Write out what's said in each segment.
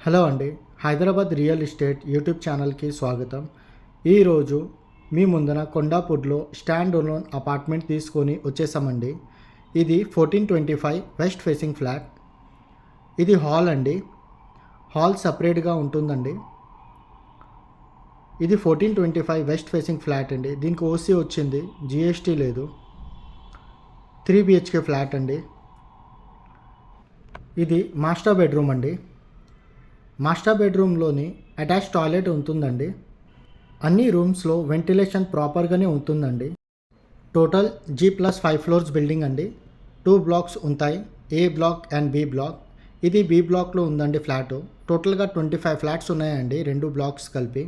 Hello అండి. Hyderabad real estate YouTube ఛానల్కి స్వాగతం. ఈరోజు మీ ముందర కొండాపూర్లో స్టాండ్ అలోన్ అపార్ట్మెంట్ తీసుకొని వచ్చేసామండి. ఇది 1425 వెస్ట్ ఫేసింగ్ ఫ్లాట్. ఇది హాల్ అండి. హాల్ సపరేట్గా ఉంటుందండి. ఇది 1425 వెస్ట్ ఫేసింగ్ ఫ్లాట్ అండి. దీనికి ఓసీ వచ్చింది, జిఎస్టీ లేదు. 3 బిహెచ్కే ఫ్లాట్ అండి. ఇది మాస్టర్ బెడ్రూమ్ అండి. మాస్టర్ బెడ్రూమ్లోని అటాచ్ టాయిలెట్ ఉంటుందండి. అన్ని రూమ్స్లో వెంటిలేషన్ ప్రాపర్గానే ఉంటుందండి. టోటల్ G+5 ఫ్లోర్స్ బిల్డింగ్ అండి. 2 బ్లాక్స్ ఉంటాయి, ఏ బ్లాక్ అండ్ బి బ్లాక్. ఇది బి బ్లాక్లో ఉందండి ఫ్లాటు. టోటల్గా 25 ఫ్లాట్స్ ఉన్నాయండి, 2 బ్లాక్స్ కలిపి.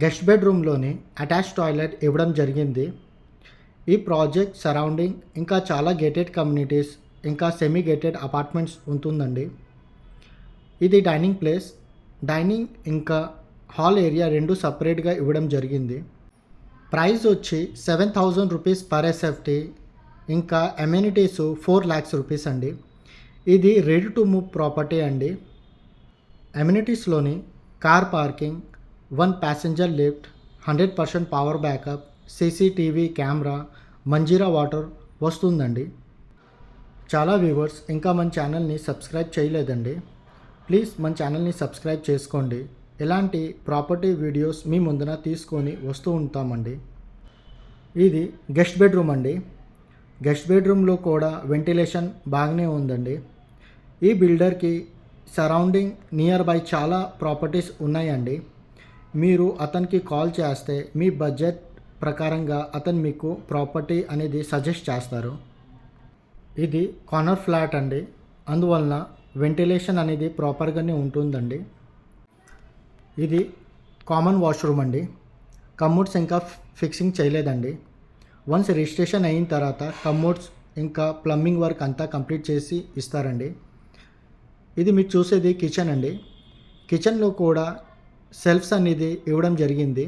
గెస్ట్ బెడ్రూమ్లోని అటాచ్ టాయిలెట్ ఇవ్వడం జరిగింది. ఈ ప్రాజెక్ట్ సరౌండింగ్ ఇంకా చాలా గేటెడ్ కమ్యూనిటీస్ ఇంకా సెమీ గేటెడ్ అపార్ట్మెంట్స్ ఉంటుందండి. ఇది డైనింగ్ ప్లేస్. డైనింగ్ ఇంకా హాల్ ఏరియా రెండు సపరేట్గా ఇవ్వడం జరిగింది. ప్రైస్ వచ్చి 7,000 రూపీస్ పర్ ఎస్ఎఫ్టీ. ఇంకా అమ్యూనిటీస్ 4 lakhs రూపీస్ అండి. ఇది రెడీ టు మూవ్ ప్రాపర్టీ అండి. అమ్యూనిటీస్లోని car parking, 1 passenger lift, 100% power backup, CCTV camera, Manjira water వస్తుందండి. చాలా వ్యూవర్స్ ఇంకా మన ఛానల్ని సబ్స్క్రైబ్ చేయలేదండి. ప్లీజ్ మన ఛానల్ని సబ్స్క్రైబ్ చేసుకోండి. ఎలాంటి ప్రాపర్టీ వీడియోస్ మీ ముందున తీసుకొని వస్తూ ఉంటామండి. ఇది గెస్ట్ బెడ్రూమ్ అండి. గెస్ట్ బెడ్రూమ్లో కూడా వెంటిలేషన్ బాగానే ఉందండి. ఈ బిల్డర్కి సరౌండింగ్ నియర్ బై చాలా ప్రాపర్టీస్ ఉన్నాయండి. మీరు అతనికి కాల్ చేస్తే మీ బడ్జెట్ ప్రకారంగా అతను మీకు ప్రాపర్టీ అనేది సజెస్ట్ చేస్తారు. ఇది కార్నర్ ఫ్లాట్ అండి. అందువలన వెంటిలేషన్ అనేది ప్రాపర్గానే ఉంటుందండి. ఇది కామన్ వాష్రూమ్ అండి. కమోడ్స్ ఇంకా ఫిక్సింగ్ చేయలేదండి. వన్స్ రిజిస్ట్రేషన్ అయిన తర్వాత కమోడ్స్ ఇంకా ప్లంబింగ్ వర్క్ అంతా కంప్లీట్ చేసి ఇస్తారండి. ఇది మీరు చూసేది కిచెన్ అండి. కిచెన్లో కూడా సెల్ఫ్స్ అనేది ఇవ్వడం జరిగింది.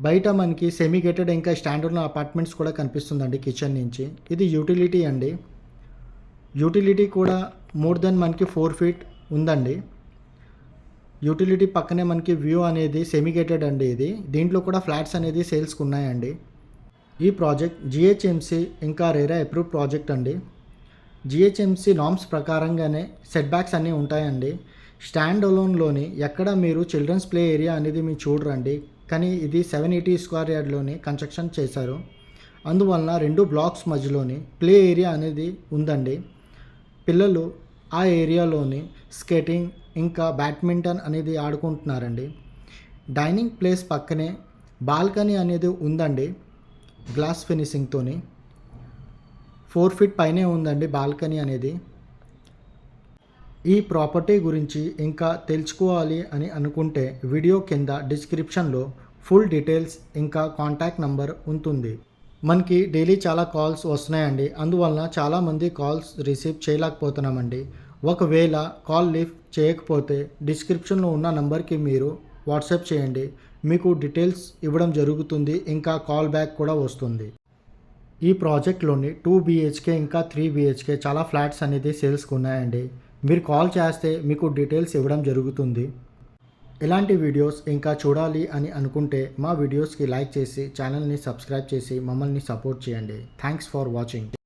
బయట మనకి సెమీ గేటెడ్ ఇంకా స్టాండర్డ్ అపార్ట్మెంట్స్ కూడా కనిపిస్తుందండి కిచెన్ నుంచి. ఇది యూటిలిటీ అండి. యూటిలిటీ కూడా మోర్ దెన్ మనకి 4 feet ఉందండి. యూటిలిటీ పక్కనే మనకి వ్యూ అనేది సెమీ గేటెడ్ అండి. దీంట్లో కూడా ఫ్లాట్స్ అనేది సేల్స్కి ఉన్నాయండి. ఈ ప్రాజెక్ట్ జిహెచ్ఎంసి ఇంకా రేరా అప్రూవ్ ప్రాజెక్ట్ అండి. జిహెచ్ఎంసి నామ్స్ ప్రకారంగానే సెట్ బ్యాక్స్ అన్నీ ఉంటాయండి. స్టాండ్ అలోన్లోని ఎక్కడ మీరు చిల్డ్రన్స్ ప్లే ఏరియా అనేది మీరు చూడరండి. కానీ ఇది 780 square yardలోని కన్స్ట్రక్షన్ చేశారు. అందువలన 2 blocks మధ్యలోని ప్లే ఏరియా అనేది ఉందండి. పిల్లలు ఆ ఏరియాలోని స్కేటింగ్ ఇంకా బ్యాడ్మింటన్ అనేది ఆడుకుంటున్నారండి. డైనింగ్ ప్లేస్ పక్కనే బాల్కనీ అనేది ఉందండి. గ్లాస్ ఫినిషింగ్తోని 4 feet పైనే ఉందండి బాల్కనీ అనేది. ఈ ప్రాపర్టీ గురించి ఇంకా తెలుసుకోవాలి అని అనుకుంటే వీడియో కింద డిస్క్రిప్షన్లో ఫుల్ డీటెయిల్స్ ఇంకా కాంటాక్ట్ నెంబర్ ఉంటుంది. మనకి డైలీ చాలా కాల్స్ వస్తున్నాయండి. అందువలన చాలామంది కాల్స్ రిసీవ్ చేయలేకపోతున్నామండి. ఒకవేళ కాల్ లిఫ్ట్ చేయకపోతే డిస్క్రిప్షన్లో ఉన్న నెంబర్కి మీరు వాట్సాప్ చేయండి. మీకు డీటెయిల్స్ ఇవ్వడం జరుగుతుంది. ఇంకా కాల్ బ్యాక్ కూడా వస్తుంది. ఈ ప్రాజెక్ట్లోని 2 BHK ఇంకా 3 BHK చాలా ఫ్లాట్స్ అనేది సేల్స్కి ఉన్నాయండి. మీరు కాల్ చేస్తే మీకు డీటెయిల్స్ ఇవ్వడం జరుగుతుంది. ఇలాంటి వీడియోస్ ఇంకా చూడాలి అని అనుకుంటే మా వీడియోస్కి లైక్ చేసి ఛానల్ని సబ్స్క్రైబ్ చేసి మమ్మల్ని సపోర్ట్ చేయండి. Thanks for watching.